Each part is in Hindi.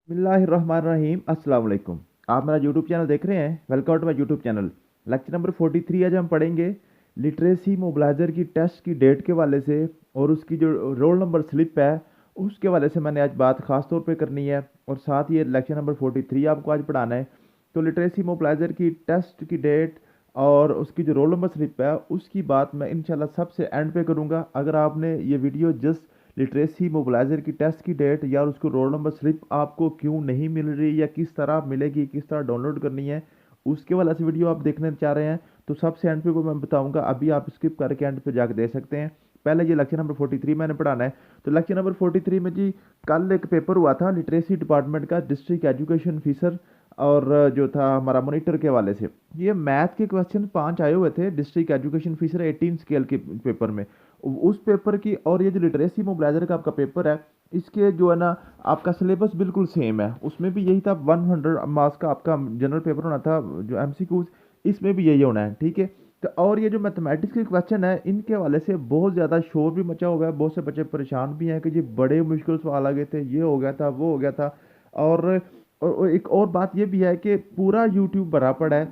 बिस्मिल्लाहिर्रहमानिर्रहीम अस्सलाम वालेकुम। आप मेरा यूट्यूब चैनल देख रहे हैं। Welcome to my YouTube channel. Lecture number 43 आज हम पढ़ेंगे लिटरेसी मोबिलाइज़र की टेस्ट की डेट के हवाले से और उसकी जो रोल नंबर स्लिप है उसके हवाले से मैंने आज बात ख़ास तौर पे करनी है और साथ ही लेक्चर नंबर 43 आपको आज पढ़ाना है। तो लिटरेसी मोबिलाइज़र की टेस्ट की डेट और उसकी जो रोल नंबर स्लिप है उसकी बात मैं इंशाल्लाह सबसे एंड पे करूँगा। अगर आपने ये वीडियो जस्ट लिटरेसी मोबिलाइज़र की टेस्ट की डेट या उसको रोल नंबर स्लिप आपको क्यों नहीं मिल रही या किस तरह मिलेगी, किस तरह डाउनलोड करनी है, उसके वाला से वीडियो आप देखना चाह रहे हैं तो सबसे एंड पे को मैं बताऊंगा। अभी आप स्किप करके एंड पे जाकर देख सकते हैं। पहले ये लेक्चर नंबर 43 मैंने पढ़ाना है। तो लेक्चर नंबर 43 में जी कल एक पेपर हुआ था लिटरेसी डिपार्टमेंट का, डिस्ट्रिक्ट एजुकेशन ऑफिसर और जो था हमारा मॉनिटर के वाले से। ये मैथ के क्वेश्चन 5 आए हुए थे डिस्ट्रिक्ट एजुकेशन ऑफिसर 18 स्केल के पेपर में। उस पेपर की और ये जो लिटरेसी मोबिलाइजर का आपका पेपर है इसके जो है ना आपका सिलेबस बिल्कुल सेम है। उसमें भी यही था 100 मार्क्स का आपका जनरल पेपर होना था जो एमसीक्यूज, इसमें भी यही होना है, ठीक है। तो और ये जो मैथमेटिक्स के क्वेश्चन है इनके हवाले से बहुत ज़्यादा शोर भी मचा हुआ है, बहुत से बच्चे परेशान भी हैं कि जी बड़े मुश्किल सवाल आ गए थे, ये हो गया था, वो हो गया था। और और एक और बात ये भी है कि पूरा यूट्यूब भरा पड़ा है,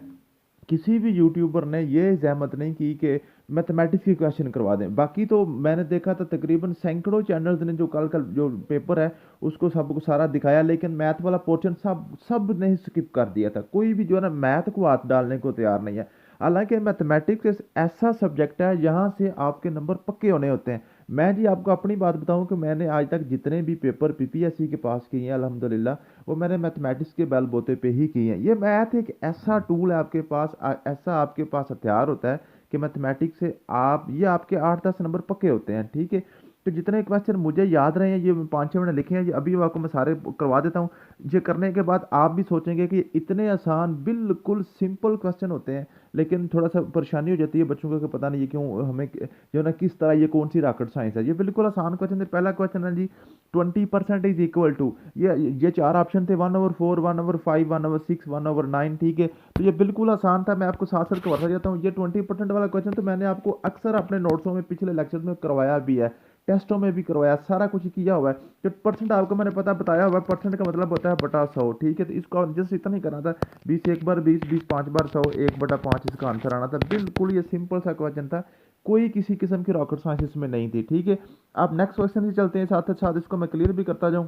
किसी भी यूट्यूबर ने ये जहमत नहीं की कि मैथमेटिक्स के क्वेश्चन करवा दें। बाकी तो मैंने देखा था तकरीबन सैकड़ों चैनल्स ने जो कल कल जो पेपर है उसको सबको सारा दिखाया, लेकिन मैथ वाला पोर्शन सब सब ने स्किप कर दिया था। कोई भी जो है ना मैथ को हाथ डालने को तैयार नहीं है। हालांकि मैथमेटिक्स ऐसा सब्जेक्ट है जहाँ से आपके नंबर पक्के होने होते हैं। मैं जी आपको अपनी बात बताऊं कि मैंने आज तक जितने भी पेपर पीपीएससी के पास किए हैं अल्हम्दुलिल्लाह वो मैंने मैथमेटिक्स के बल बोते पे ही की हैं। ये मैथ एक ऐसा टूल है आपके पास, ऐसा आपके पास हथियार होता है कि मैथमेटिक्स से आप ये आपके 8-10 नंबर पक्के होते हैं, ठीक है। तो जितने क्वेश्चन मुझे याद रहे हैं ये 5-6 मैंने लिखे हैं, ये अभी आपको मैं सारे करवा देता हूँ। ये करने के बाद आप भी सोचेंगे कि इतने आसान बिल्कुल सिंपल क्वेश्चन होते हैं, लेकिन थोड़ा सा परेशानी हो जाती है बच्चों को कि पता नहीं ये क्यों हमें जो ना किस तरह ये कौन सी रॉकेट साइंस है। ये बिल्कुल आसान क्वेश्चन है। पहला क्वेश्चन है जी 20% इज इक्वल टू, ये 4 ऑप्शन थे 1/4, 1/5, 1/6, 1/9, ठीक है। तो ये बिल्कुल आसान था, मैं आपको साथ साथ करवाता जाता हूँ। ये 20% वाला क्वेश्चन तो मैंने आपको अक्सर अपने नोट्सों में पिछले लेक्चर में करवाया भी है, टेस्टों में भी करवाया, सारा कुछ किया हुआ है। जो परसेंट आपको मैंने पता बताया हुआ है, परसेंट का मतलब होता है बटा 100, ठीक है। तो इसको जस्ट इतना ही करना था, 20 एक बार 20, 20 5 बार 100, 1/5 इसका आंसर आना था। बिल्कुल ये सिंपल सा क्वेश्चन था, कोई किसी किस्म की रॉकेट साइंस इसमें नहीं थी, ठीक है। आप नेक्स्ट क्वेश्चन से चलते हैं, साथ साथ इसको मैं क्लियर भी करता जाऊँ।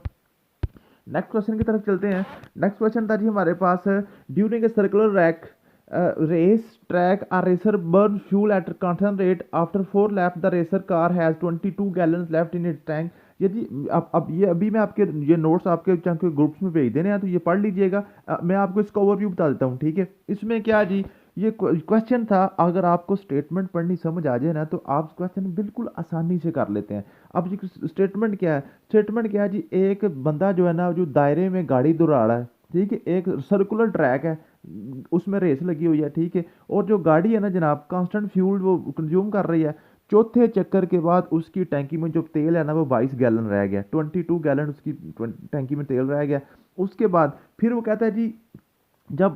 नेक्स्ट क्वेश्चन की तरफ चलते हैं। नेक्स्ट क्वेश्चन था जी हमारे पास, during a circular rack race track a racer burn fuel at constant rate after 4 lap the racer car has 22 gallons left in it tank. यदि अब ये अभी मैं आपके ये नोट्स आपके चंक ग्रुप्स में भेज देने हैं तो ये पढ़ लीजिएगा। मैं आपको इसका ओवरव्यू बता देता हूँ, ठीक है। इसमें क्या है जी, ये क्वेश्चन था, अगर आपको स्टेटमेंट पढ़नी समझ आ जाए ना तो आप क्वेश्चन बिल्कुल आसानी से कर लेते हैं। अब जी स्टेटमेंट क्या है, स्टेटमेंट क्या है जी, एक बंदा जो है ना जो दायरे में गाड़ी दौड़ा रहा है, ठीक है, एक सर्कुलर ट्रैक है, उसमें रेस लगी हुई है, ठीक है। और जो गाड़ी है ना जनाब कांस्टेंट फ्यूल वो कंज्यूम कर रही है। चौथे चक्कर के बाद उसकी टैंकी में जो तेल है ना वो 22 गैलन रह गया, 22 गैलन उसकी टैंकी में तेल रह गया। उसके बाद फिर वो कहता है जी जब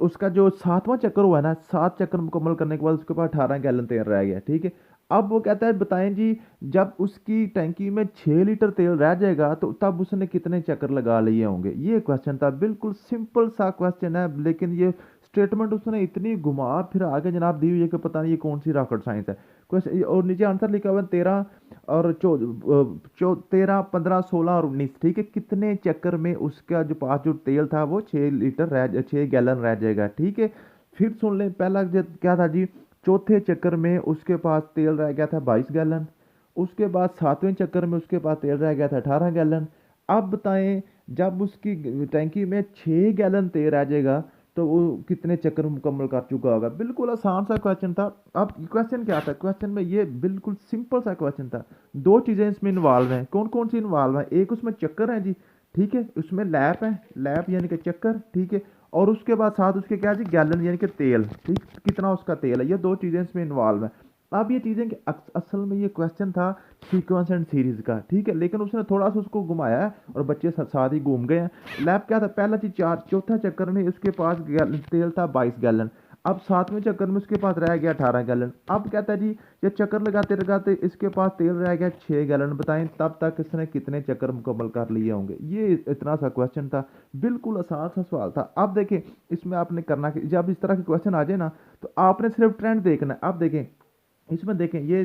उसका जो 7वां चक्कर हुआ है ना, 7 चक्कर मुकम्मल करने के बाद उसके पास 18 गैलन तेल रह गया, ठीक है। अब वो कहता है बताएं जी जब उसकी टैंकी में 6 लीटर तेल रह जाएगा तो तब उसने कितने चक्कर लगा लिए होंगे। ये क्वेश्चन था, बिल्कुल सिंपल सा क्वेश्चन है, लेकिन ये स्टेटमेंट उसने इतनी घुमा फिर आगे जनाब दी हुई है कि पता नहीं ये कौन सी रॉकेट साइंस है। क्वेश्चन और नीचे आंसर लिखा हुआ है 13 और 13, 15, 16 और 19, ठीक है। कितने चक्कर में उसका जो पास जो तेल था वो 6 गैलन रह जाएगा, ठीक है। फिर सुन लें, पहला क्या था जी, चौथे चक्कर में उसके पास तेल रह गया था 22 गैलन। उसके बाद 7वें चक्कर में उसके पास तेल रह गया था 18 गैलन। अब बताएं जब उसकी टैंकी में 6 गैलन तेल रह जाएगा तो वो कितने चक्कर मुकम्मल कर चुका होगा। बिल्कुल आसान सा क्वेश्चन था। अब क्वेश्चन क्या था, क्वेश्चन में ये बिल्कुल सिंपल सा क्वेश्चन था। दो चीज़ें इसमें इन्वॉल्व हैं, कौन कौन सी इन्वॉल्व हैं, एक उसमें चक्कर है जी, ठीक है, उसमें लैप है, लैप यानी कि चक्कर, ठीक है। और उसके बाद साथ उसके क्या जी गैलन यानी कि तेल, ठीक, कितना उसका तेल है, ये दो चीज़ें इसमें इन्वॉल्व हैं। अब ये चीज़ें कि असल में ये क्वेश्चन था सीक्वेंस एंड सीरीज का, ठीक है, लेकिन उसने थोड़ा सा उसको घुमाया है और बच्चे साथ ही घूम गए हैं। लैप क्या था, पहला चीज 4 चौथा चक्कर में उसके पास तेल था 22 गैलन। अब 7वें चक्कर में उसके पास रह गया 18 गैलन। अब कहता है जी ये चक्कर लगाते लगाते इसके पास तेल रह गया 6 गैलन, बताएं तब तक इसने कितने चक्कर मुकम्मल कर लिए होंगे। ये इतना सा क्वेश्चन था, बिल्कुल आसान सा सवाल था। अब देखें इसमें आपने करना कि जब इस तरह के क्वेश्चन आ जाए ना तो आपने सिर्फ ट्रेंड देखना है। अब देखें इसमें देखें ये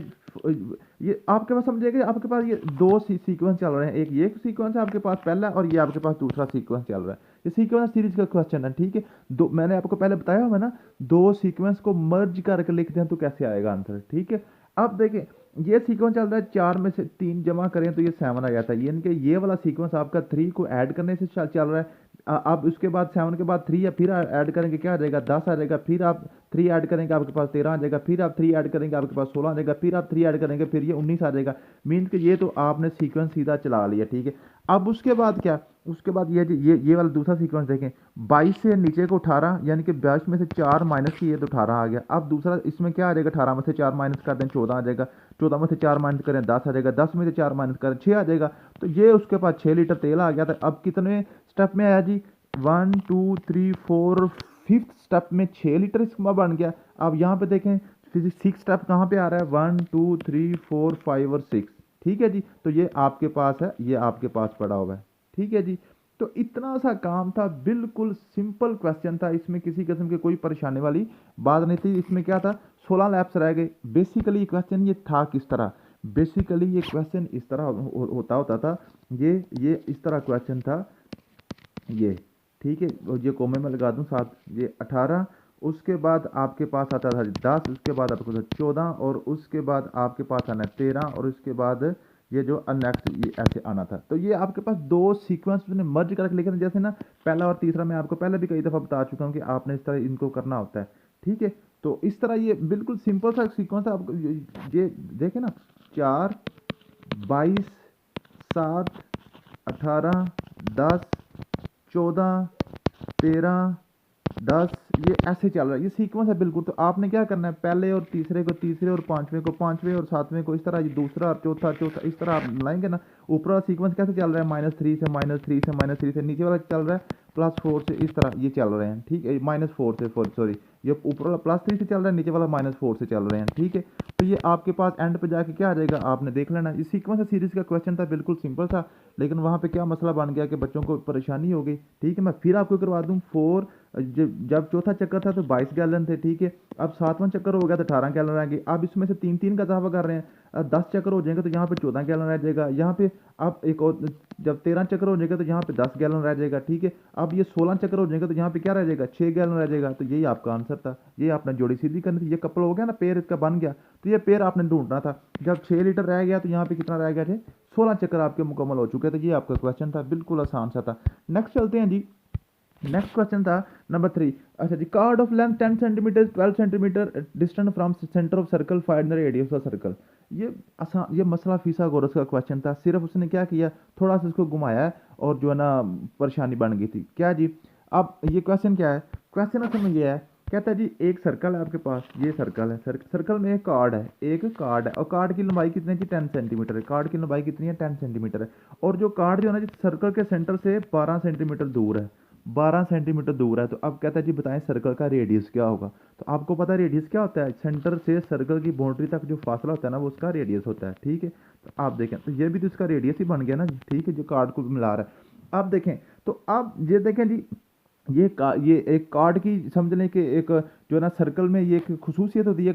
आपके पास समझिएगा, आपके पास ये दो सीक्वेंस चल रहे हैं, एक ये सीक्वेंस है आपके पास पहला और ये आपके पास दूसरा सीक्वेंस चल रहा है। ये सीक्वेंस सीरीज का क्वेश्चन है, ठीक है। दो मैंने आपको पहले बताया हुआ ना, दो सीक्वेंस को मर्ज करके लिखते हैं तो कैसे आएगा आंसर, ठीक है। अब देखें ये सीक्वेंस चल रहा है 4 में से 3 जमा करें तो ये 7 आ जाता है, यानी कि ये वाला सीक्वेंस आपका 3 को ऐड करने से चल रहा है। अब उसके बाद 7 के बाद 3 या फिर ऐड करेंगे क्या आ जाएगा 10 आ जाएगा, फिर आप 3 ऐड करेंगे आपके पास 13 आ जाएगा, फिर आप 3 ऐड करेंगे आपके पास 16 आ जाएगा, फिर आप 3 ऐड करेंगे फिर ये 19 आ जाएगा। मीन्स कि ये तो आपने सीक्वेंस सीधा चला लिया, ठीक है। अब उसके बाद क्या, उसके बाद ये वाला दूसरा सीक्वेंस देखें 22 से नीचे को 18, यानी कि 22 में से 4 माइनस किए तो 18 आ गया। अब दूसरा इसमें क्या आ जाएगा 18 में से 4 माइनस कर दें 14 आ जाएगा, 14 में से 4 माइनस करें 10 आ जाएगा, 10 में से 4 माइनस करें 6 आ जाएगा। तो ये उसके पास 6 लीटर तेल आ गया था। अब कितने स्टेप में आया जी 1 2 3 4 5th स्टेप में 6 लीटर इसका बन गया। अब यहाँ पे देखें फिर 6 स्टेप कहाँ पे आ रहा है 1 2 3 4 5 और 6, ठीक है जी। तो ये आपके पास है, ये आपके पास पड़ा हुआ है, ठीक है जी। तो इतना सा काम था, बिल्कुल सिंपल क्वेश्चन था, इसमें किसी किस्म की कोई परेशानी वाली बात नहीं थी। इसमें क्या था 16 लैप्स रह गए। बेसिकली क्वेश्चन ये था किस तरह, बेसिकली ये क्वेश्चन इस तरह होता था, ये इस तरह क्वेश्चन था ये, ठीक है। और ये कोमे में लगा दूं साथ, ये 18, उसके बाद आपके पास आता था 10, उसके बाद आपके पास 14 और उसके बाद आपके पास आना 13 और उसके बाद ये जो नेक्स्ट ये ऐसे आना था। तो ये आपके पास दो सीक्वेंस ने मर्ज करके लिखे थे, जैसे ना पहला और तीसरा मैं आपको पहले भी कई दफ़ा बता चुका हूँ कि आपने इस तरह इनको करना होता है, ठीक है। तो इस तरह ये बिल्कुल सिंपल सा सीक्वेंस है। आपको ये देखें ना 4 22 7 18 10 14 13 10, ये ऐसे चल रहा है, ये सीक्वेंस है बिल्कुल। तो आपने क्या करना है पहले और तीसरे को तीसरे और पांचवें को पांचवें और सातवें को इस तरह, ये दूसरा और चौथा चौथा इस तरह आप लाएंगे ना। ऊपर वाला सीक्वेंस कैसे चल रहा है -3 से -3 से -3 से, नीचे वाला चल रहा है +4 से, इस तरह ये चल रहे हैं, ठीक है। -4 से सॉरी, ये ऊपर वाला +3 से चल रहा है, नीचे वाला -4 से चल रहे हैं, ठीक है। तो ये आपके पास एंड पे जाके क्या आ जाएगा आपने देख लेना। ये सीक्वेंस सीरीज का क्वेश्चन था, बिल्कुल सिंपल था, लेकिन वहाँ पे क्या मसला बन गया कि बच्चों को परेशानी हो गई, ठीक है। मैं फिर आपको करवा दूँ 4, जब चौथा चक्कर था तो 22 गैलन थे, ठीक है। अब 7वां चक्कर हो गया तो 18 गैलन रह गए। अब इसमें से 3-3 का इजाफा कर रहे हैं, 10 चक्कर हो जाएंगे तो यहाँ पे 14 गैलन रह जाएगा। यहाँ पे अब एक और जब 13 चक्कर हो जाएगा तो यहाँ पे 10 गैलन रह जाएगा, ठीक है। अब ये 16 चक्कर हो जाएंगे तो यहाँ पे क्या रह जाएगा 6 गैलन रह जाएगा। तो यही आपका आंसर था, ये आपने जोड़ी सीधी करनी थी। ये कपल हो गया ना, पेड़ इसका बन गया, तो ये पेड़ आपने ढूंढना था। जब 6 लीटर रह गया तो यहाँ पे कितना रह गया थे 16 चक्कर आपके मुकम्मल हो चुके थे। ये आपका क्वेश्चन था, बिल्कुल आसान सा था। नेक्स्ट चलते हैं जी। नेक्स्ट क्वेश्चन था नंबर 3। अच्छा जी, chord of length 10 centimetre 12 centimetre distant from centre of circle find the radius of circle. ये आसान, ये मसला फिसागोरस का क्वेश्चन था। सिर्फ उसने क्या किया थोड़ा सा इसको घुमाया और जो है ना परेशानी बन गई थी क्या जी। अब ये क्वेश्चन क्या है, क्वेश्चन असल में ये है, कहता है जी एक सर्कल है आपके पास, ये सर्कल है, सर्कल में एक कार्ड है, और कार्ड की लंबाई कितनी है जी 10 सेंटीमीटर है। कार्ड की लंबाई कितनी है 10 सेंटीमीटर है। और जो कार्ड जो है ना जी सर्कल के सेंटर से 12 सेंटीमीटर दूर है, 12 सेंटीमीटर दूर है। तो अब कहता है जी बताएं सर्कल का रेडियस क्या होगा। तो आपको पता है रेडियस क्या होता है, सेंटर से सर्कल की बाउंड्री तक जो फासला होता है ना वो उसका रेडियस होता है, ठीक है। तो आप देखें तो ये भी तो इसका रेडियस ही बन गया ना, ठीक है, जो कार्ड को मिला रहा है। अब देखें तो अब ये देखें जी ये एक कार्ड की समझ लें कि एक जो है ना सर्कल में ये एक खुसूसियत होती है,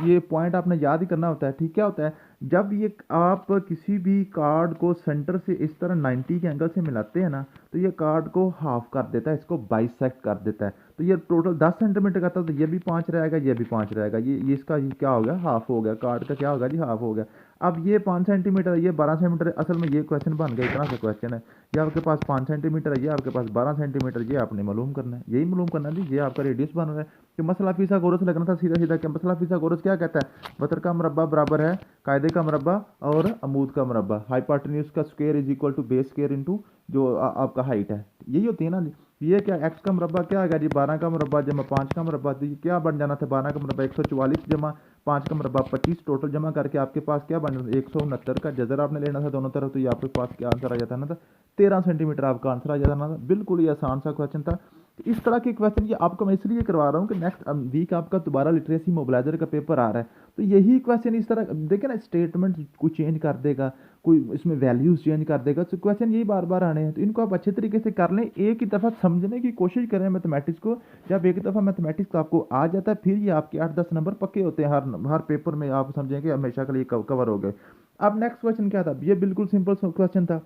ये पॉइंट आपने याद ही करना होता है, ठीक। क्या होता है जब ये आप किसी भी कार्ड को सेंटर से इस तरह 90 के एंगल से मिलाते हैं ना तो ये कार्ड को हाफ कर देता है, इसको बाइसेक्ट कर देता है। तो ये टोटल 10 सेंटीमीटर का था, तो ये भी 5 रहेगा, ये भी 5 रहेगा, ये इसका ये क्या हो गया हाफ हो गया, कार्ड का क्या होगा जी हाफ हो गया। अब ये 5 सेंटीमीटर है, ये 12 सेंटीमीटर है। असल में ये क्वेश्चन बन गया, इतना सा क्वेश्चन है, ये आपके पास 5 सेंटीमीटर है, ये आपके पास 12 सेंटीमीटर, ये आपने मालूम करना है, यही मालूम करना है जी। ये आपका रेडियस बन रहा है कि मसला फिसागोरस लगना था सीधा सीधा। क्या मसला फिसागोरस क्या कहता है, वतर का मरबा बराबर है कायदे का मरबा और अमूद का मरबा, हाइपोटेन्यूज का square is equal to base square into जो आपका हाइट है, यही होती है ना जी। ये क्या एक्स का मरबा क्या आ गया जी 12 का मरबा जमा 5 का मरबा, तो ये क्या बन जाना था 12 का मरबा 144 जमा 5 का मरबा 25, टोटल जमा करके आपके पास क्या बन जाता 169 का जजर आपने लेना था दोनों तरफ। तो ये आपके पास क्या आंसर आ जाता है ना था 13 सेंटीमीटर आपका आंसर आ जाता ना था। बिल्कुल ये आसान सा क्वेश्चन था। तो इस तरह के क्वेश्चन ये आपको मैं इसलिए करवा रहा हूँ कि नेक्स्ट वीक आपका दोबारा लिटरेसी मोबिलाइजर का पेपर आ रहा है, तो यही क्वेश्चन इस तरह देखिए ना, स्टेटमेंट को चेंज कर देगा, कोई इसमें वैल्यूज चेंज कर देगा, तो क्वेश्चन यही बार बार आने हैं। तो इनको आप अच्छे तरीके से कर लें, एक ही दफ़ा समझने की कोशिश करें मैथमेटिक्स को। जब एक दफ़ा मैथमेटिक्स आपको आ जाता है, फिर ये आपके 8-10 नंबर पक्के होते हैं, हर पेपर में आप समझेंगे हमेशा के लिए कवर हो गए। अब नेक्स्ट क्वेश्चन क्या था, ये बिल्कुल सिंपल क्वेश्चन था।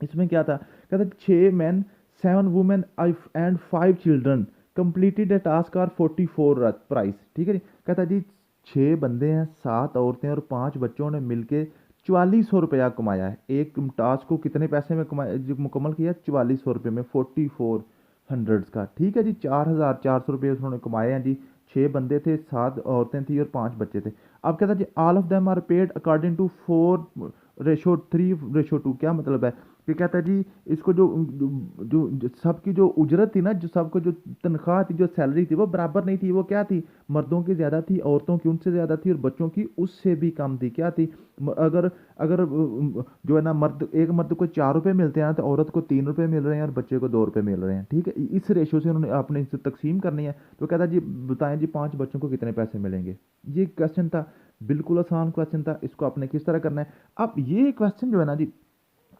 इसमें क्या था, कहता 6 men 7 women and 5 children completed a task और 44 प्राइस। ठीक है जी, कहता जी 6 बंदे हैं, 7 औरतें और 5 बच्चों ने मिलके 4400 रुपया कमाया है। एक टास्क को कितने पैसे में कमाया, जो मुकम्मल किया 4400 रुपये में, 4400 का। ठीक है जी, 4400 रुपये उन्होंने कमाए हैं जी। 6 बंदे थे, 7 औरतें थी और 5 बच्चे थे। अब कहता जी all of them are paid according to 4:3:2। क्या मतलब है कि कहता है जी इसको जो जो सबकी जो उजरत थी ना, जो सबको जो तनख्वाह थी, जो सैलरी थी, वो बराबर नहीं थी। वो क्या थी, मर्दों की ज़्यादा थी, औरतों की उनसे ज़्यादा थी, और बच्चों की उससे भी कम थी। क्या थी, अगर अगर जो है ना, एक मर्द को 4 रुपये मिलते हैं तो औरत को 3 रुपये मिल रहे हैं और बच्चे को 2 रुपये मिल रहे हैं। ठीक है, इस रेशो से उन्होंने आपने इसे तकसीम करनी है। तो कहता है जी बताएं जी 5 बच्चों को कितने पैसे मिलेंगे। ये क्वेश्चन था, बिल्कुल आसान क्वेश्चन था। इसको आपने किस तरह करना है, अब ये क्वेश्चन जो है ना जी,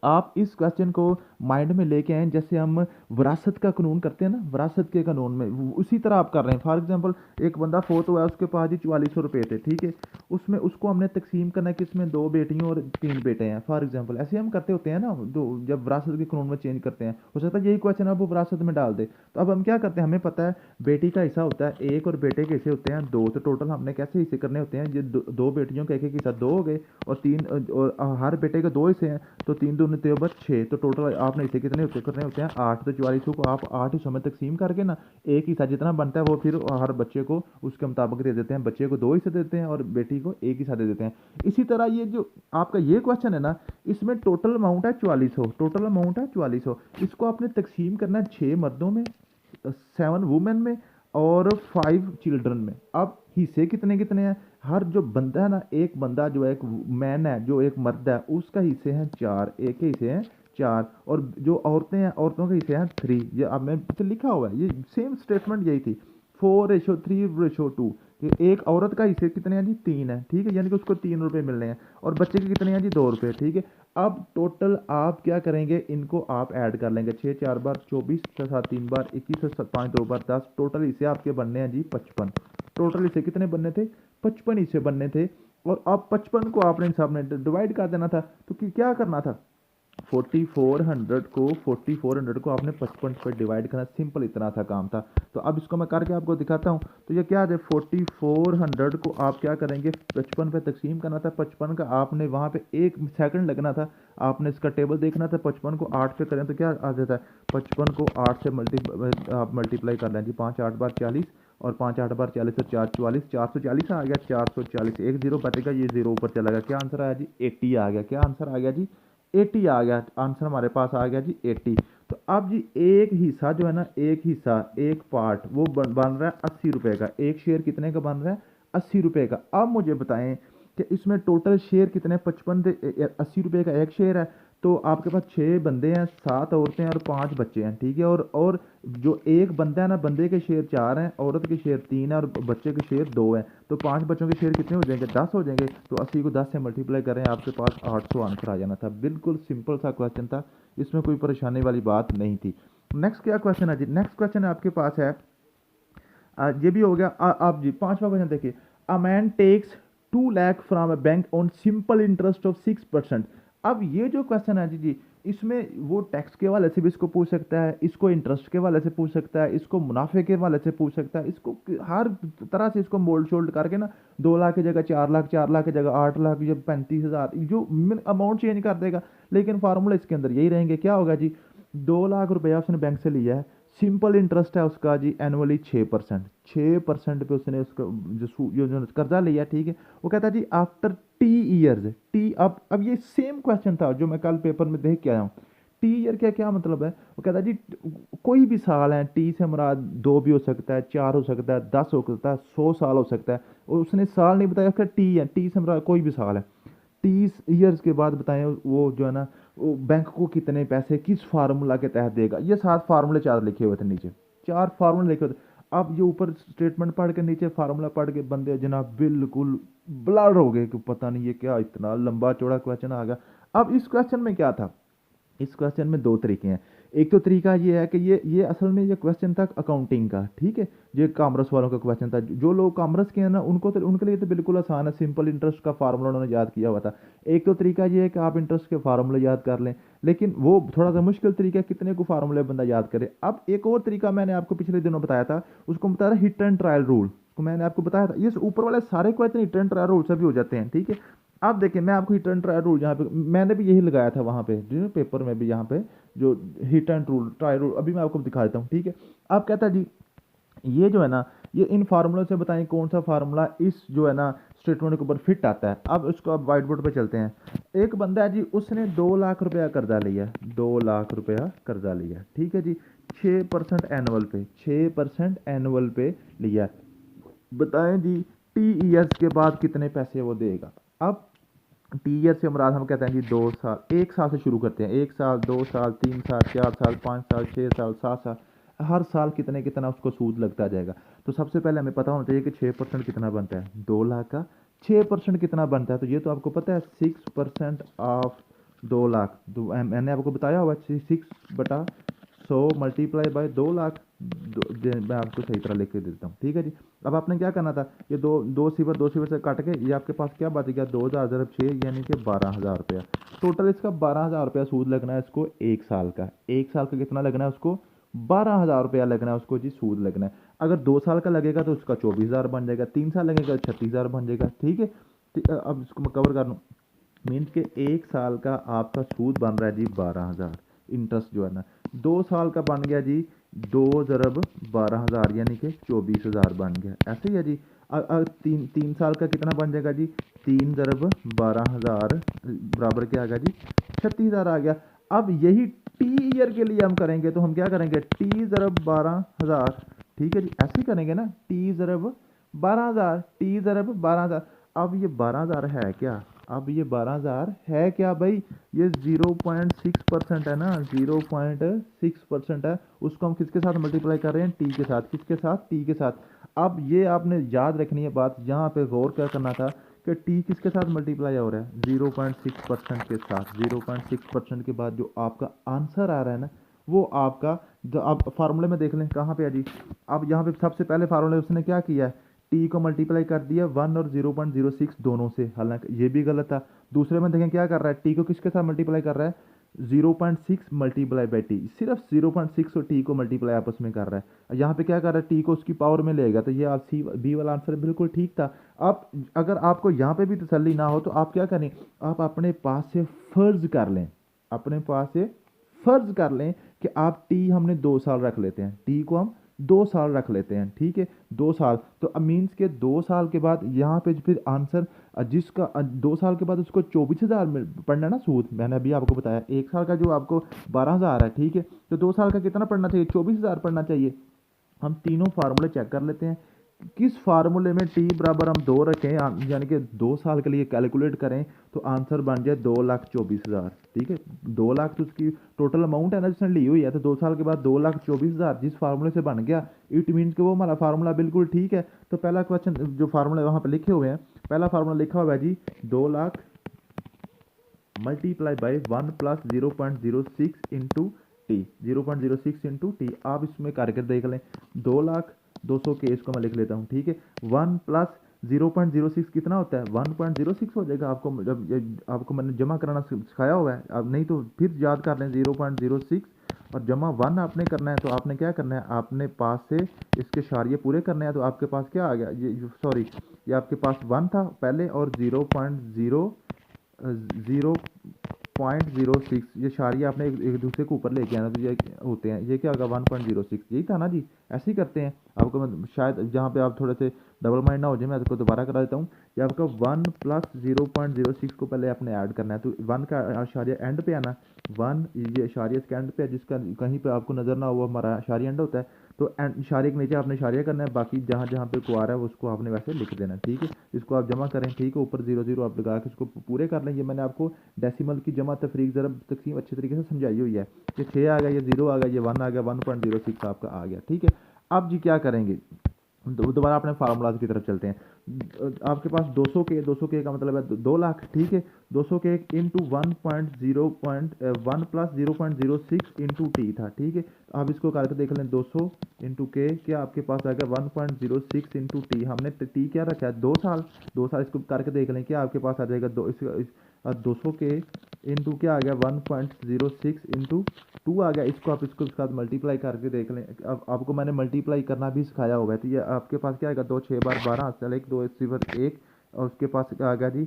आप इस क्वेश्चन को माइंड में लेके आए, जैसे हम विरासत का कानून करते हैं ना, विरासत के कानून में उसी तरह आप कर रहे हैं। फॉर एग्जांपल एक बंदा फोत हुआ है, उसके पास जी 4400 रुपये थे। ठीक है, उसमें उसको हमने तकसीम करना है कि इसमें 2 बेटियों और 3 बेटे हैं। फॉर एग्जांपल ऐसे हम करते होते हैं ना, जो जब विरासत के कानून में चेंज करते हैं, हो सकता है यही क्वेश्चन आप वो विरासत में डाल दे। तो अब हम क्या करते हैं, हमें पता है बेटी का हिस्सा होता है 1 और बेटे के हिस्से होते हैं 2। तो टोटल हमने कैसे हिस्से करने होते हैं, ये 2 बेटियों का एक एक हिस्सा 2 हो गए, और 3 और हर बेटे के 2 हिस्से हैं, तो 3 दूनी 6। तो टोटल आपने हिस्से कितने होते करने होते हैं 8। तो 4400 को आप 8 हिस्सों में तकसीम करके ना, एक हिस्सा जितना बनता है वो फिर हर बच्चे को उसके मुताबिक दे देते हैं। बच्चे को 2 हिस्से देते हैं और बेटी को 1 हिस्सा दे देते हैं। इसी तरह ये जो आपका ये क्वेश्चन है ना, इसमें टोटल अमाउंट है 4400, टोटल अमाउंट है 4400। इसको आपने तकसीम करना है 6 मर्दों में, 7 वुमेन में और 5 चिल्ड्रन में। अब हिस्से कितने कितने हैं, हर जो बंदा है ना, एक बंदा जो है, एक मैन है, जो एक मर्द है, उसका हिस्से हैं 4, एक के हिस्से हैं 4, और जो औरतें हैं, औरतों के हिस्से हैं 3। ये अब मैं पीछे लिखा हुआ है, ये सेम स्टेटमेंट यही थी, 4:3:2, कि एक औरत का हिस्से कितने हैं जी 3 है। ठीक है, यानी कि उसको 3 रुपये मिलने हैं, और बच्चे के कितने हैं जी 2 रुपये। ठीक है, अब टोटल आप क्या करेंगे, इनको आप ऐड कर लेंगे, 6 4 बार 24, 6 7 3 बार 21, 5 2 बार 10। टोटल हिस्से आपके बनने हैं जी 55। टोटल हिस्से कितने बनने थे, 55 हिस्से बनने थे। और अब 55 को आपने हिसाब में डिवाइड कर देना था। तो क्या करना था, 4400 को आपने 55 पर डिवाइड करना, सिंपल इतना था काम था। तो अब इसको मैं करके आपको दिखाता हूँ। तो ये क्या है, 4400 को आप क्या करेंगे, 55 पे तकसीम करना था। 55 का आपने वहाँ पे 1 सेकंड लगना था, आपने इसका टेबल देखना था। 55 को 8 पे करें तो क्या आ जाता है, 55 को 8 से आप मल्टीप्लाई कर लें जी, 5 8 बार 40, और 5 8 बार 40 और 4 44, 440 आ गया, 440। एक जीरो बचेगा, ये जीरो ऊपर चला गया, क्या आंसर आया जी 80 आ गया। क्या आंसर आ गया जी 80 आ गया, आंसर हमारे पास आ गया जी 80। तो अब जी एक हिस्सा जो है ना, एक हिस्सा, एक पार्ट वो बन रहा है 80 रुपये का। एक शेयर कितने का बन रहा है, 80 रुपये का। अब मुझे बताएं कि इसमें टोटल शेयर कितने, 55 80 रुपये का एक शेयर है। तो आपके पास 6 बंदे हैं, 7 औरतें और 5 बच्चे हैं। ठीक है, और जो एक बंदा है ना, बंदे के शेयर 4 हैं, औरत के शेयर 3 है, और बच्चे के शेयर 2 हैं। तो 5 बच्चों के शेयर कितने हो जाएंगे, 10 हो जाएंगे। तो 80 को 10 से मल्टीप्लाई करें, आपके पास 800 आंसर आ जाना था। बिल्कुल सिंपल सा क्वेश्चन था, इसमें कोई परेशानी वाली बात नहीं थी। नेक्स्ट क्या क्वेश्चन है जी, नेक्स्ट क्वेश्चन आपके पास है, ये भी हो गया। आप जी 5वां क्वेश्चन देखिए, a man takes 2 lakh from a bank on simple interest of 6%। अब ये जो क्वेश्चन है जी, इसमें वो टैक्स के हवाले से भी इसको पूछ सकता है, इसको इंटरेस्ट के हवाले से पूछ सकता है, इसको मुनाफे के हवाले से पूछ सकता है, इसको हर तरह से इसको मोल्ड शोल्ड करके ना 2 लाख की जगह 4 लाख, 4 लाख की जगह 8 लाख, या 35,000, जो अमाउंट चेंज कर देगा। लेकिन फार्मूला इसके अंदर यही रहेंगे। क्या होगा जी, 2 लाख रुपया उसने बैंक से लिया है, सिंपल इंटरेस्ट है उसका जी एनुअली 6%। 6% पे उसने उसका जो कर्जा लिया। ठीक है, वो कहता है जी आफ्टर T ईयर्स, अब ये सेम क्वेश्चन था जो मैं कल पेपर में देख के आया हूँ। T ईयर क्या क्या मतलब है, वो कहता है जी कोई भी साल है, टी से मुराद 2 भी हो सकता है, 4 हो सकता है, 10 हो सकता है, 100 साल हो सकता है। और उसने साल नहीं बताया, उसका टी है, टी से मुराद कोई भी साल है। 30 ईयर्स के बाद बताएं वो जो है ना, वो बैंक को कितने पैसे किस फार्मूला के तहत देगा। ये 7 फार्मूले 4 लिखे हुए थे नीचे। 4 फार्मूले लिखे होते। अब ये ऊपर स्टेटमेंट पढ़ के नीचे फार्मूला पढ़ के बंदे जनाब बिल्कुल ब्लर हो गए कि पता नहीं ये क्या इतना लंबा चौड़ा क्वेश्चन आ गया। अब इस क्वेश्चन में क्या था, इस क्वेश्चन में दो तरीके हैं। एक तो तरीका ये है कि ये असल में ये क्वेश्चन था अकाउंटिंग का, ठीक है, ये कॉमर्स वालों का क्वेश्चन था। जो लोग कॉमर्स के हैं ना उनको तो उनके लिए तो बिल्कुल आसान है, सिंपल इंटरेस्ट का फार्मूला उन्होंने याद किया हुआ था। एक तो तरीका ये है कि आप इंटरेस्ट के फार्मूले याद कर लें, लेकिन वो थोड़ा सा मुश्किल तरीका है, कितने को फार्मूले बंदा याद करे। अब एक और तरीका मैंने आपको पिछले दिनों बताया था, उसको बताया हिट एंड ट्रायल रूल, को मैंने आपको बताया था। ये ऊपर वाले सारे question hit and trial rule से भी हो जाते हैं, ठीक है। अब देखिए मैं आपको हिट एंड ट्रायल रूल यहाँ पे मैंने भी यही लगाया था वहाँ पे जो पेपर में भी, यहाँ पे जो hit and rule trial rule अभी मैं आपको दिखा देता हूँ, ठीक है। अब कहता है जी ये जो है ना, ये इन फार्मूलों से बताएं कौन सा फार्मूला इस जो है ना स्टेटमेंट के ऊपर फिट आता है। अब इसको अब व्हाइट बोर्ड पे चलते हैं। एक बंदा है जी, उसने 2 लाख रुपया कर्जा लिया, 2 लाख रुपया कर्जा लिया, ठीक है जी, 6% एनुअल पे, 6% एनुअल पे लिया। बताएं जी टी ईयर्स के बाद कितने पैसे वो देगा। अब टी ईयर से मुराद हम कहते हैं जी 2 साल, 1 साल से शुरू करते हैं, 1 साल, 2 साल, 3 साल, 4 साल, 5 साल, 6 साल, 7 साल, हर साल कितने कितना उसको सूद लगता जाएगा। तो सबसे पहले हमें पता होना चाहिए कि 6% कितना बनता है, 2 लाख का 6% कितना बनता है। तो ये तो आपको पता है 6% ऑफ 2 लाख, तो मैंने आपको बताया हुआ 6/100 मल्टीप्लाई बाय 2 लाख। मैं आपको सही तरह लिख के देता हूँ, ठीक है जी। अब आपने क्या करना था, ये दो दो सिफर दो सिफर से काट के ये आपके पास क्या बच गया, 2000 ज़रब 6 यानी कि 12,000 रुपया। टोटल इसका 12,000 रुपया सूद लगना है इसको 1 साल का। 1 साल का कितना लगना है उसको, 12,000 रुपया लगना है उसको जी, सूद लगना है। अगर 2 साल का लगेगा तो उसका 24,000 बन जाएगा, 3 साल लगेगा 36,000 बन जाएगा, ठीक है। अब इसको मैं कवर कर लूँ, मीन्स के 1 साल का आपका सूद बन रहा है जी 12,000, इंटरेस्ट जो है ना। 2 साल का बन गया जी 2 × 12,000 यानी कि 24,000 बन गया, ऐसे ही है जी। तीन साल का कितना बन जाएगा जी, 3 × 12,000 बराबर क्या आ गया जी, 36,000 आ गया। अब यही टी ईयर के लिए हम करेंगे तो हम क्या करेंगे, टी × 12,000, ठीक है जी, ऐसे ही करेंगे ना, टी × 12,000, टी × 12,000। अब ये 12,000 है क्या, अब ये 12,000 है क्या भाई, ये 0.6% है ना, 0.6% है। उसको हम किसके साथ मल्टीप्लाई कर रहे हैं, टी के साथ, किसके साथ, टी के साथ। अब ये आपने याद रखनी है बात, यहाँ पे गौर क्या करना था कि टी किसके साथ मल्टीप्लाई हो रहा है, 0.6% के साथ। 0.6% के बाद जो आपका आंसर आ रहा है ना, वो आपका जो आप फार्मूले में देख लें कहाँ पे है जी। अब यहाँ पे सबसे पहले फार्मूले उसने क्या किया है, टी को मल्टीप्लाई कर दिया 1 और 0.06 दोनों से, हालांकि ये भी गलत था। दूसरे में देखें क्या कर रहा है, टी को किसके साथ मल्टीप्लाई कर रहा है, 0.6 मल्टीप्लाई बाई टी, सिर्फ 0.6 और टी को मल्टीप्लाई आपस में कर रहा है। यहाँ पे क्या कर रहा है, टी को उसकी पावर में लेगा, तो ये आप सी बी वाला आंसर बिल्कुल ठीक था। आप अगर आपको यहाँ पे भी तसल्ली ना हो तो आप क्या करें, आप अपने पास से फर्ज कर लें, अपने पास से फर्ज कर लें कि आप टी हमने 2 साल रख लेते हैं, टी को हम 2 साल रख लेते हैं, ठीक है, 2 साल। तो अब मीन्स के 2 साल के बाद यहाँ पे फिर आंसर जिसका 2 साल के बाद उसको 24,000 पढ़ना ना सूद, मैंने अभी आपको बताया 1 साल का जो आपको 12,000 है, ठीक है, तो 2 साल का कितना पढ़ना चाहिए, 24,000 पढ़ना चाहिए। हम तीनों फार्मूले चेक कर लेते हैं, किस फार्मूले में टी बराबर हम 2 रखें, यानी कि 2 साल के लिए कैलकुलेट करें तो आंसर बन जाए 2,24,000, ठीक है। 2 लाख तो उसकी टोटल अमाउंट है ना जिसने ली हुई है, तो 2 साल के बाद 2,24,000 जिस फार्मूले से बन गया, इट मीन्स कि वो हमारा फार्मूला बिल्कुल ठीक है। तो पहला क्वेश्चन जो फार्मूला वहाँ पर लिखे हुए हैं, पहला फार्मूला लिखा हुआ है जी 2 lakh multiply by 1 plus 0.06 into T, 0.06 into T. आप इसमें करके देख लें, 2,00,000 200 के, इसको मैं लिख लेता हूँ, ठीक है। 1 प्लस 0.06 कितना होता है, 1.06 हो जाएगा। आपको जब आपको मैंने जमा कराना सिखाया हुआ है, अब नहीं तो फिर याद कर लें, 0.06 और जमा 1 आपने करना है। तो आपने क्या करना है, आपने पास से इसके शारिये पूरे करने हैं। तो आपके पास क्या आ गया, ये सॉरी, ये आपके पास 1 था पहले और 0.06, ये शारिया आपने एक दूसरे को ऊपर लेके आना, तो ये होते हैं, ये क्या होगा 1.06, यही था ना जी। ऐसे ही करते हैं। आपको मैं शायद जहाँ पे आप थोड़े से डबल माइंड ना हो जाए, मैं आपको दोबारा करा देता हूँ। ये आपका 1 प्लस 0.06 को पहले आपने ऐड करना है, तो 1 का शारिया एंड पे आना, 1 ये इशारिया इसके एंड पे है, जिसका कहीं पे आपको नज़र ना हो वो हमारा इशारिया एंड होता है। तो इशारे के नीचे आपने इशारिया करना है, बाकी जहाँ जहाँ पे को आ रहा है उसको आपने वैसे लिख देना है, ठीक है। इसको आप जमा करें, ठीक है, ऊपर 0 0 आप लगा के इसको पूरे कर लें। ये मैंने आपको डेसिमल की जमा तफरीक ज़रब तकसीम अच्छे तरीके से समझाई हुई है। ये 6 आ गया, ये 0 आ गया, ये 1 आ गया, 1.06 आपका आ गया, ठीक है। अब जी क्या करेंगे, दोबारा अपने फार्मूलाज की तरफ चलते हैं। आपके पास 200 के का मतलब है 2 लाख, ठीक है। 200 के इंटू 1.0.1 प्लस 0.06 इंटू टी था, ठीक है। आप इसको करके देख लें, 200 इंटू के क्या आपके पास आ गया 1.06 इंटू टी। हमने टी क्या रखा है, 2 साल। 2 साल इसको करके देख लें, क्या आपके पास आ जाएगा 200 के इंटू क्या आ गया 1.06 इंटू 2 आ गया। इसको आप इसको साथ मल्टीप्लाई करके देख लें। अब आपको मैंने मल्टीप्लाई करना भी सिखाया हुआ है। तो ये आपके पास क्या आएगा, 2 6 बार 12, चल 1 2 सिफर 1, और उसके पास क्या आ गया जी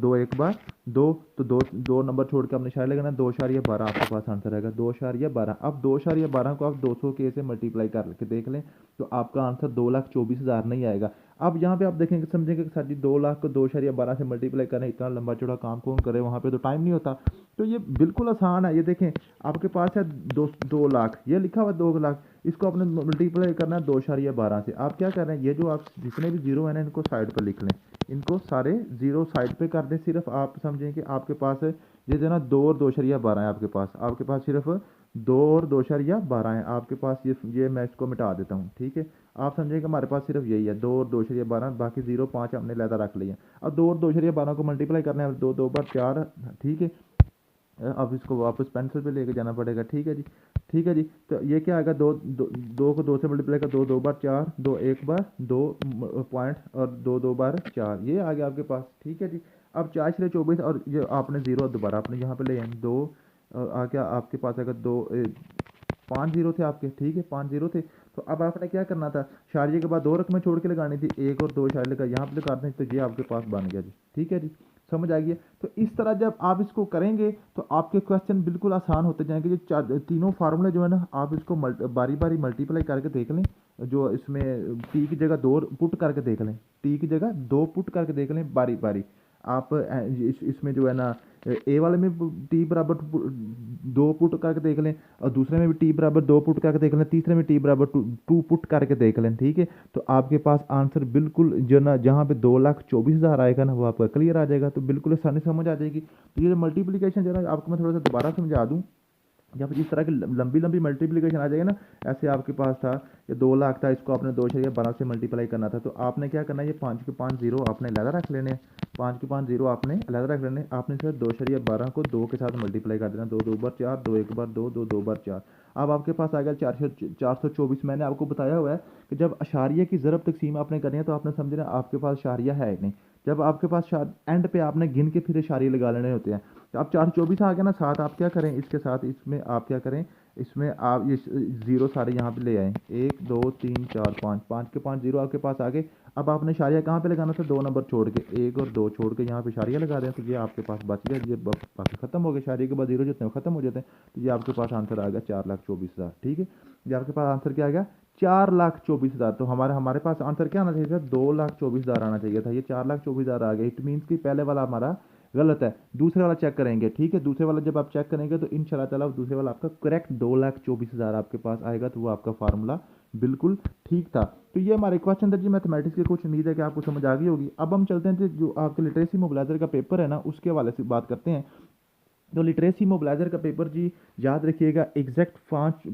2 1 बार 2। तो दो दो नंबर छोड़ के आपने इशारा लगाना, 2.12 आपके पास आंसर आएगा, 2.12। अब 2.12 को आप 200 के से मल्टीप्लाई करके देख लें, तो आपका आंसर 2,24,000 नहीं आएगा। अब यहाँ पे आप देखेंगे समझेंगे कि सर जी 2 लाख को 2.12 से मल्टीप्लाई करें, इतना लंबा चौड़ा काम कौन करे, वहाँ पे तो टाइम नहीं होता। तो ये बिल्कुल आसान है। ये देखें, आपके पास है 2 लाख, ये लिखा हुआ 2 लाख, इसको आपने मल्टीप्लाई करना है 2.12 से। आप क्या कर रहे हैं, ये जो आप जितने भी जीरो है ना इनको साइड पर लिख लें, इनको सारे जीरो साइड पे कर दें। सिर्फ आप समझें कि आपके पास है ये जो ना 2 और 2.12 है आपके पास सिर्फ 2 और 2.12 है आपके पास। ये मैं इसको मिटा देता हूँ, ठीक है। आप समझें कि हमारे पास सिर्फ यही है 2 और 2.12, बाकी 0 5 हमने लहदा रख लिया। अब 2 और 2.12 को मल्टीप्लाई करना है, 2 2 बार 4, ठीक है। अब इसको वापस पेंसिल पे लेके जाना पड़ेगा, ठीक है जी, ठीक है जी। तो ये क्या आएगा, 2 को 2 से मल्टीप्लाई कर, 2 2 बार 4, 2 1 बार 2 पॉइंट, और 2 2 बार 4, ये आ गया आपके पास, ठीक है जी। अब 4 6 24, और ये आपने जीरो दोबारा आपने यहाँ पे ले आए 2, आ गया आपके पास आएगा 2 5 जीरो थे आपके, ठीक है, 5 जीरो थे। तो अब आपने क्या करना था, शारिये के बाद 2 रकमें छोड़ के लगानी थी, 1 और 2 शारिये लगा यहाँ पे लगा दें, तो ये आपके पास बन गया जी, ठीक है जी। समझ आ गई। तो इस तरह जब आप इसको करेंगे तो आपके क्वेश्चन बिल्कुल आसान होते जाएंगे। जो तीनों फार्मूले जो है ना, आप इसको बारी बारी मल्टीप्लाई करके देख लें। जो इसमें टी की जगह 2 पुट करके देख लें, टी की जगह 2 पुट करके देख लें बारी बारी। आप इसमें जो है ना ए वाले में टी बराबर 2 पुट करके देख लें, और दूसरे में भी टी बराबर 2 पुट करके देख लें, तीसरे में टी बराबर 2 पुट करके देख लें, ठीक है। तो आपके पास आंसर बिल्कुल जो ना जहाँ पे 2,24,000 आएगा ना, वो आपका क्लियर आ जाएगा। तो बिल्कुल आसानी समझ आ जाएगी। तो ये मल्टीप्लिकेशन जो है ना, आपको मैं थोड़ा सा दोबारा समझा दूँ। जब इस तरह की लंबी लंबी मल्टीप्लिकेशन आ जाएगी ना, ऐसे आपके पास था ये 2 लाख था, इसको आपने 2.12 से मल्टीप्लाई करना था। तो आपने क्या करना है, ये 5 के 5 जीरो आपने अलग रख लेने हैं, 5 के 5 जीरो आपने अलग रख लेने। आपने सिर्फ 2.12 को 2 के साथ मल्टीप्लाई कर देना, 2 2 बार 4, 2 1 बार 2, 2 2 बार 4। अब आपके पास आ गया 424। मैंने आपको बताया हुआ है कि जब अशारिया की ज़रब तकसीम आपने करनी है, तो आपने समझना आपके पास अशारिया है नहीं। जब आपके पास एंड पे आपने गिन के फिर इशारे लगा लेने होते हैं। तो अब 424 आ गया ना, साथ आप क्या करें, इसके साथ इसमें आप क्या करें, इसमें आप ये जीरो सारे यहाँ पे ले आए, 1 2 3 4 5, 5 के 5 जीरो आपके पास आ गए। अब आपने इशारिया कहाँ पे लगाना था, 2 नंबर छोड़ के, 1 और 2 छोड़ के यहाँ पे इशारिया लगा दें, तो ये आपके पास बच गया। ये बाकी खत्म हो गया, इशारे के बाद जीरो जितने खत्म हो जाते हैं। तो ये आपके पास आंसर आ गया 4,24,000, ठीक है। ये आपके पास आंसर क्या आ गया, 4,24,000। तो हमारे पास आंसर क्या आना चाहिए था, 2,24,000 आना चाहिए था। ये 4,24,000 आ गया। इट मीन्स कि पहले वाला हमारा गलत है। दूसरे वाला चेक करेंगे, ठीक है। दूसरे वाला जब आप चेक करेंगे तो इंशाल्लाह ताला दूसरे वाला आपका करेक्ट 2,24,000 आपके पास आएगा। तो वो आपका फार्मूला बिल्कुल ठीक था। तो ये हमारे क्वेश्चन था जी मैथमेटिक्स के। कुछ उम्मीद है कि आपको समझ आ गई होगी। अब हम चलते हैं जी, जो आपके लिटरेसी मोबिलाइजर का पेपर है ना, उसके हवाले से बात करते हैं। तो लिटरेसी मोबिलाइजर का पेपर जी याद रखिएगा, एग्जैक्ट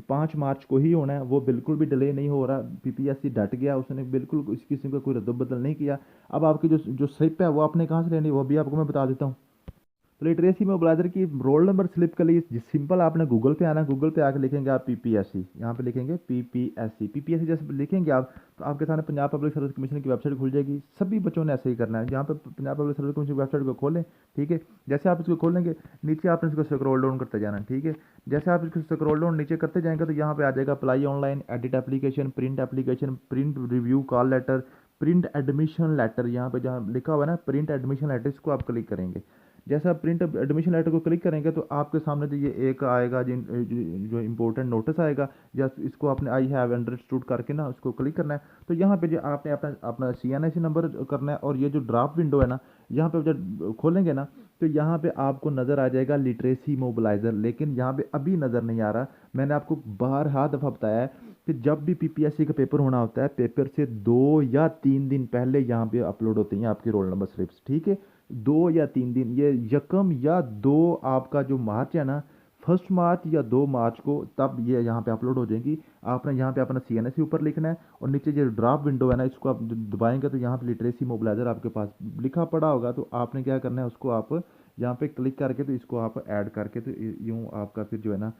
5 मार्च को ही होना है। वो बिल्कुल भी डिले नहीं हो रहा। पीपीएससी डट गया, उसने बिल्कुल इस किस्म का कोई रद्द-बदल नहीं किया। अब आपकी जो जो स्लिप है वो आपने कहाँ से लेनी है, वो भी आपको मैं बता देता हूँ। तो लिटरेसी मोबिलाइजर की रोल नंबर स्लिप के लिए सिंपल आपने गूगल पे आना, गूगल पे आके लिखेंगे आप पीपीएससी, यहाँ पे लिखेंगे पीपीएससी। पीपीएससी जैसे लिखेंगे आप, तो आपके सामने पंजाब पब्लिक सर्विस कमीशन की वेबसाइट खुल जाएगी। सभी बच्चों ने ऐसे ही करना है। यहाँ पे पंजाब पब्लिक सर्विस कमीशन की वेबसाइट को खोलें, ठीक है। जैसे आप इसको खोलेंगे, नीचे आपने इसको स्क्रॉल डाउन करते जाना, ठीक है। जैसे आप इसको स्क्रॉल डाउन नीचे करते जाएंगे, तो यहाँ पे आ जाएगा apply online, edit application, print review call letter, print admission letter. यहाँ पे जहाँ लिखा हुआ है ना प्रिंट एडमिशन लेटर, इसको आप क्लिक करेंगे। जैसा आप प्रिंट एडमिशन लेटर को क्लिक करेंगे, तो आपके सामने तो ये एक आएगा जो इंपॉर्टेंट नोटिस आएगा, या इसको आपने आई हैव अंडरस्टूड करके ना उसको क्लिक करना है। तो यहाँ पे जो आपने अपना CNIC नंबर करना है, और ये जो ड्राफ्ट विंडो है ना, यहाँ पे जब खोलेंगे ना, तो यहाँ पे आपको नज़र आ जाएगा लिटरेसी मोबिलाइज़र, लेकिन यहाँ पे अभी नज़र नहीं आ रहा। मैंने आपको बारहा दफ़ा बताया है कि जब भी पीपीएससी का पेपर होना होता है, पेपर से 2 या 3 दिन पहले यहाँ पे अपलोड होती हैं आपकी रोल नंबर स्लिप्स, ठीक है। 2 या 3 दिन, ये यकम या 2 आपका जो मार्च है ना, 1 मार्च या 2 मार्च को, तब ये यहाँ पे अपलोड हो जाएंगी। आपने यहाँ पे अपना सीएनएस ऊपर लिखना है, और नीचे जो ड्राफ्ट विंडो है ना, इसको आप दबाएंगे तो यहाँ पे लिटरेसी मोबिलाइजर आपके पास लिखा पड़ा होगा। तो आपने क्या करना है, उसको आप यहाँ पे क्लिक करके तो इसको आप ऐड करके तो यूँ आपका फिर जो है ना,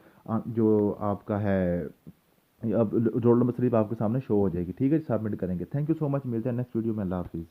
जो आपका है, अब रोल नंबर स्लिप आपके सामने शो हो जाएगी, ठीक है। सबमिट करेंगे। थैंक यू सो मच, मिलते हैं नेक्स्ट वीडियो में। अल्लाह हाफिज़।